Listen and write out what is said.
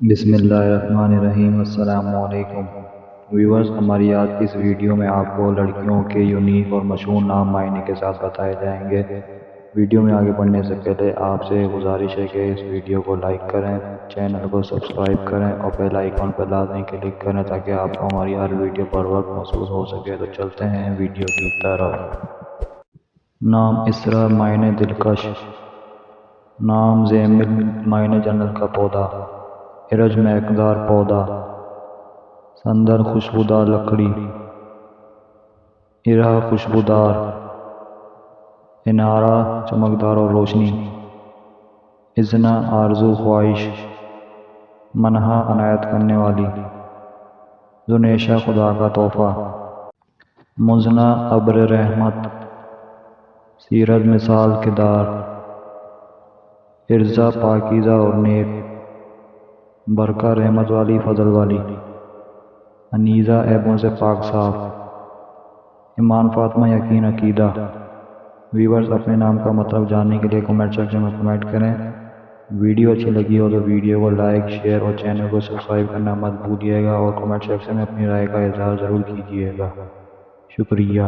بسم اللہ الرحمن الرحیم۔ السلام علیکم ویورز، ہماری آج کی اس ویڈیو میں آپ کو لڑکیوں کے یونیک اور مشہور نام معنی کے ساتھ بتائے جائیں گے۔ ویڈیو میں آگے بڑھنے سے پہلے آپ سے گزارش ہے کہ اس ویڈیو کو لائک کریں، چینل کو سبسکرائب کریں اور بیل آئیکن پر لازمی کلک کریں تاکہ آپ کو ہماری ہر ویڈیو پر وقت محسوس ہو سکے۔ تو چلتے ہیں ویڈیو کی طرف۔ نام اسرا معنی دلکش، نام زیمل معنی جنت کا پودا، ارج مہکدار پودا، سندر خوشبودار لکڑی، ارہ خوشبودار، انارہ چمکدار اور روشنی، اذنا آرزو خواہش، منہا عنایت کرنے والی، ذوالنشا خدا کا تحفہ، مزنہ ابر رحمت، سیرت مثال کے دار، ارزا پاکیزہ اور نیک، برکہ رحمت والی فضل والی، انیزہ عیبوں سے پاک صاف، ایمان فاطمہ یقین عقیدہ۔ ویورز، اپنے نام کا مطلب جاننے کے لیے کمنٹ سیکشن میں کمنٹ کریں۔ ویڈیو اچھی لگی ہو تو ویڈیو کو لائک، شیئر اور چینل کو سبسکرائب کرنا مت بھولیے گا، اور کمنٹ سیکشن میں اپنی رائے کا اظہار ضرور کیجیے گا۔ شکریہ۔